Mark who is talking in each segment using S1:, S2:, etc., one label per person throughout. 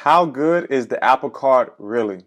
S1: How good is the Apple Card really?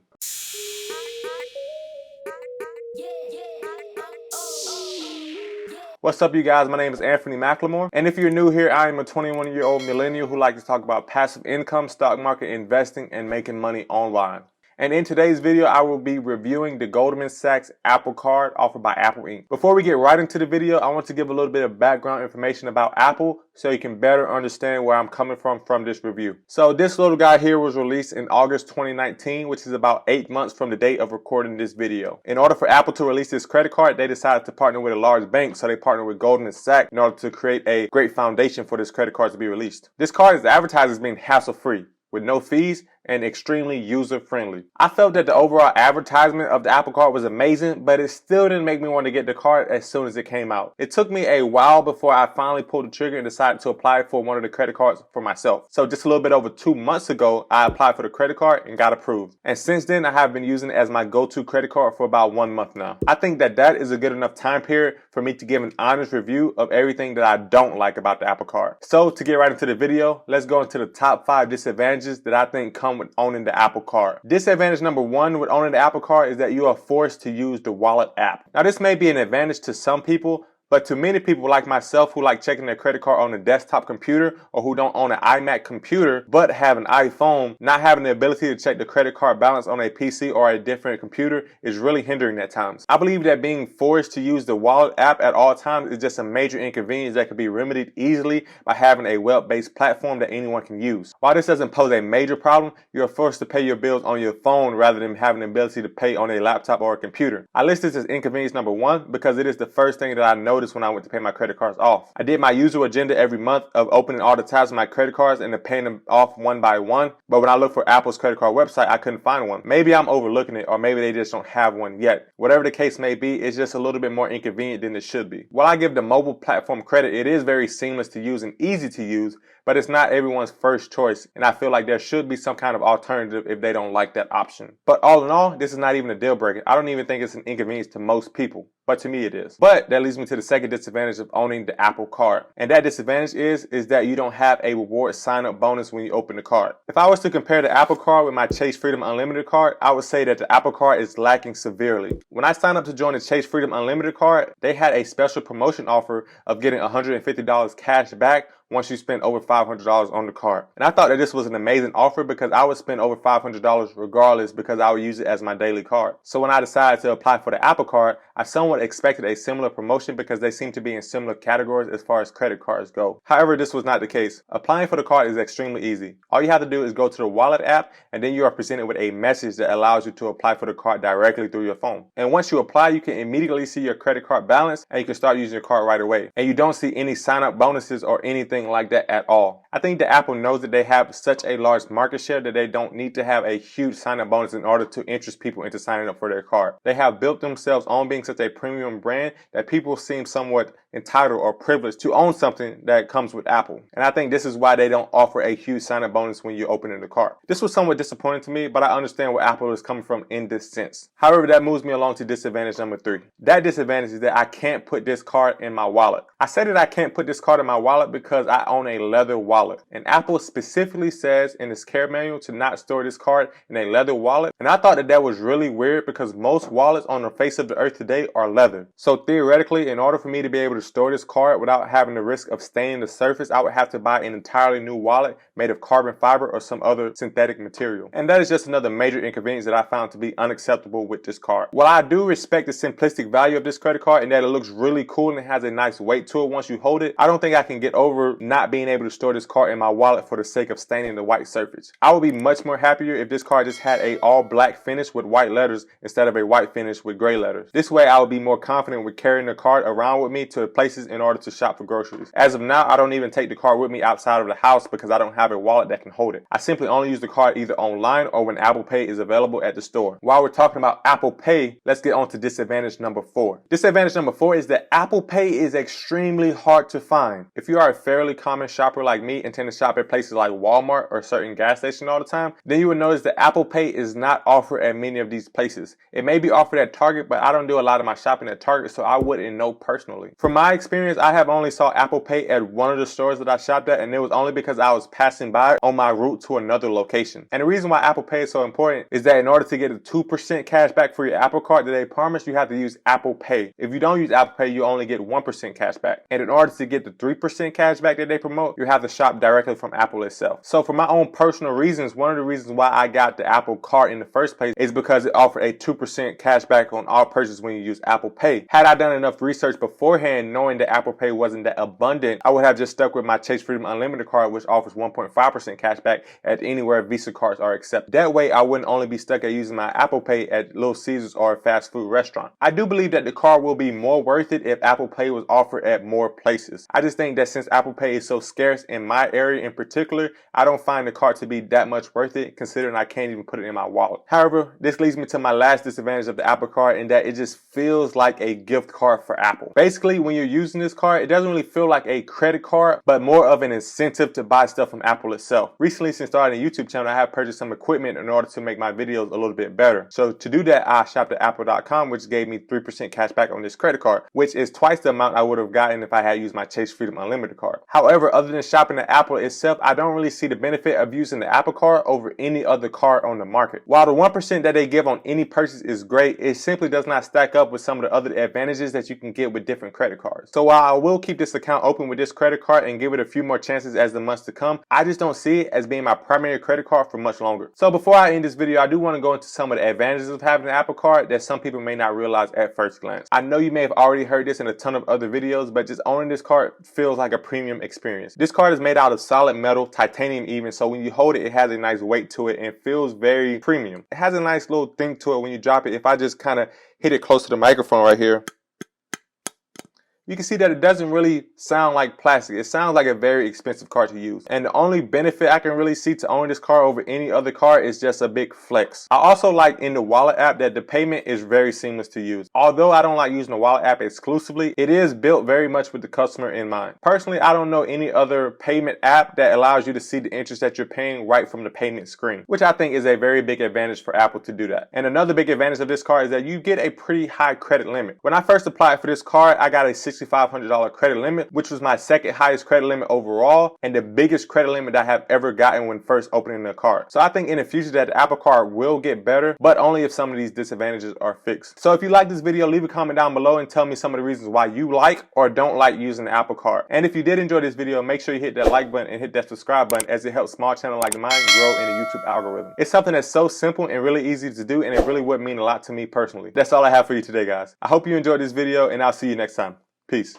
S1: What's up, you guys? My name is Anthony McLemore, and if you're new here, I am a 21-year-old millennial who likes to talk about passive income, stock market investing, and making money online. And in today's video, I will be reviewing the Goldman Sachs Apple Card offered by Apple Inc. Before we get right into the video, I want to give a little bit of background information about Apple so you can better understand where I'm coming from this review. So this little guy here was released in August 2019, which is about 8 months from the date of recording this video. In order for Apple to release this credit card, they decided to partner with a large bank, so they partnered with Goldman Sachs in order to create a great foundation for this credit card to be released. This card is advertised as being hassle-free, with no fees and extremely user-friendly. I felt that the overall advertisement of the Apple Card was amazing, but it still didn't make me want to get the card as soon as it came out. It took me a while before I finally pulled the trigger and decided to apply for one of the credit cards for myself. So just a little bit over 2 months ago, I applied for the credit card and got approved. And since then, I have been using it as my go-to credit card for about 1 month now. I think that is a good enough time period for me to give an honest review of everything that I don't like about the Apple Card. So to get right into the video, let's go into the top 5 disadvantages that I think come with owning the Apple Card. Disadvantage number 1 with owning the Apple Card is that you are forced to use the wallet app. Now, this may be an advantage to some people, but to many people like myself who like checking their credit card on a desktop computer or who don't own an iMac computer but have an iPhone, not having the ability to check the credit card balance on a PC or a different computer is really hindering at times. I believe that being forced to use the wallet app at all times is just a major inconvenience that could be remedied easily by having a web-based platform that anyone can use. While this doesn't pose a major problem, you're forced to pay your bills on your phone rather than having the ability to pay on a laptop or a computer. I list this as inconvenience number 1 because it is the first thing that I noticed when I went to pay my credit cards off. I did my usual agenda every month of opening all the tabs of my credit cards and then paying them off one by one, but when I looked for Apple's credit card website, I couldn't find one. Maybe I'm overlooking it, or maybe they just don't have one yet. Whatever the case may be, it's just a little bit more inconvenient than it should be. While I give the mobile platform credit, it is very seamless to use and easy to use, but it's not everyone's first choice, and I feel like there should be some kind of alternative if they don't like that option. But all in all, this is not even a deal breaker. I don't even think it's an inconvenience to most people, but to me it is. But that leads me to the second disadvantage of owning the Apple Card, and that disadvantage is that you don't have a reward sign-up bonus when you open the card. If I was to compare the Apple Card with my Chase Freedom Unlimited card, I would say that the Apple Card is lacking severely. When I signed up to join the Chase Freedom Unlimited card, they had a special promotion offer of getting $150 cash back once you spend over $500 on the card. And I thought that this was an amazing offer because I would spend over $500 regardless because I would use it as my daily card. So when I decided to apply for the Apple Card, I somewhat expected a similar promotion because they seem to be in similar categories as far as credit cards go. However, this was not the case. Applying for the card is extremely easy. All you have to do is go to the wallet app, and then you are presented with a message that allows you to apply for the card directly through your phone. And once you apply, you can immediately see your credit card balance and you can start using your card right away. And you don't see any sign-up bonuses or anything like that at all. I think that Apple knows that they have such a large market share that they don't need to have a huge sign-up bonus in order to interest people into signing up for their card. They have built themselves on being such a premium brand that people seem somewhat entitled or privileged to own something that comes with Apple. And I think this is why they don't offer a huge sign-up bonus when you open in the card. This was somewhat disappointing to me, but I understand where Apple is coming from in this sense. However, that moves me along to disadvantage number 3. That disadvantage is that I can't put this card in my wallet. I say that I can't put this card in my wallet because I own a leather wallet. And Apple specifically says in its care manual to not store this card in a leather wallet. And I thought that was really weird because most wallets on the face of the earth today are leather. So theoretically, in order for me to be able to store this card without having the risk of staining the surface, I would have to buy an entirely new wallet made of carbon fiber or some other synthetic material. And that is just another major inconvenience that I found to be unacceptable with this card. While I do respect the simplistic value of this credit card and that it looks really cool and it has a nice weight to it once you hold it, I don't think I can get over not being able to store this card in my wallet for the sake of staining the white surface. I would be much more happier if this card just had a all black finish with white letters instead of a white finish with gray letters. This way I would be more confident with carrying the card around with me to places in order to shop for groceries. As of now, I don't even take the card with me outside of the house because I don't have a wallet that can hold it. I simply only use the card either online or when Apple Pay is available at the store. While we're talking about Apple Pay, let's get on to disadvantage number 4. Disadvantage number 4 is that Apple Pay is extremely hard to find. If you are a fairly common shopper like me and tend to shop at places like Walmart or certain gas stations all the time, then you would notice that Apple Pay is not offered at many of these places. It may be offered at Target, but I don't do a lot of my shopping at Target, so I wouldn't know personally. From my experience, I have only saw Apple Pay at one of the stores that I shopped at, and it was only because I was passing by on my route to another location. And the reason why Apple Pay is so important is that in order to get a 2% cash back for your Apple Card that they promise, you have to use Apple Pay. If you don't use Apple Pay, you only get 1% cash back. And in order to get the 3% cash back that they promote, you have to shop directly from Apple itself. So for my own personal reasons, one of the reasons why I got the Apple Card in the first place is because it offered a 2% cash back on all purchases when you use Apple Pay. Had I done enough research beforehand knowing that Apple Pay wasn't that abundant, I would have just stuck with my Chase Freedom Unlimited card, which offers 1.5% cash back at anywhere Visa cards are accepted. That way I wouldn't only be stuck at using my Apple Pay at Little Caesars or a fast food restaurant. I do believe that the card will be more worth it if Apple Pay was offered at more places. I just think that since Apple Pay is so scarce in my area in particular, I don't find the card to be that much worth it, considering I can't even put it in my wallet. However, this leads me to my last disadvantage of the Apple Card, in that it just feels like a gift card for Apple. Basically, when you're using this card, it doesn't really feel like a credit card, but more of an incentive to buy stuff from Apple itself. Recently, since starting a YouTube channel, I have purchased some equipment in order to make my videos a little bit better. So to do that, I shopped at apple.com, which gave me 3% cash back on this credit card, which is twice the amount I would have gotten if I had used my Chase Freedom Unlimited card. However, other than shopping at Apple itself, I don't really see the benefit of using the Apple Card over any other card on the market. While the 1% that they give on any purchase is great, it simply does not stack up with some of the other advantages that you can get with different credit cards. So while I will keep this account open with this credit card and give it a few more chances as the months to come, I just don't see it as being my primary credit card for much longer. So before I end this video, I do want to go into some of the advantages of having an Apple Card that some people may not realize at first glance. I know you may have already heard this in a ton of other videos, but just owning this card feels like a premium experience. This card is made out of solid metal, titanium even, so when you hold it, it has a nice weight to it and feels very premium. It has a nice little thing to it when you drop it. If I just kind of hit it close to the microphone right here, you can see that it doesn't really sound like plastic. It sounds like a very expensive card to use. And the only benefit I can really see to owning this card over any other card is just a big flex. I also like in the wallet app that the payment is very seamless to use. Although I don't like using the wallet app exclusively, it is built very much with the customer in mind. Personally, I don't know any other payment app that allows you to see the interest that you're paying right from the payment screen, which I think is a very big advantage for Apple to do that. And another big advantage of this card is that you get a pretty high credit limit. When I first applied for this card, I got a $6,500 credit limit, which was my second highest credit limit overall and the biggest credit limit I have ever gotten when first opening the card. So I think in the future that the Apple Card will get better, but only if some of these disadvantages are fixed. So if you like this video, leave a comment down below and tell me some of the reasons why you like or don't like using the Apple Card. And if you did enjoy this video, make sure you hit that like button and hit that subscribe button, as it helps small channels like mine grow in the YouTube algorithm. It's something that's so simple and really easy to do, and it really would mean a lot to me personally. That's all I have for you today, guys. I hope you enjoyed this video, and I'll see you next time. Peace.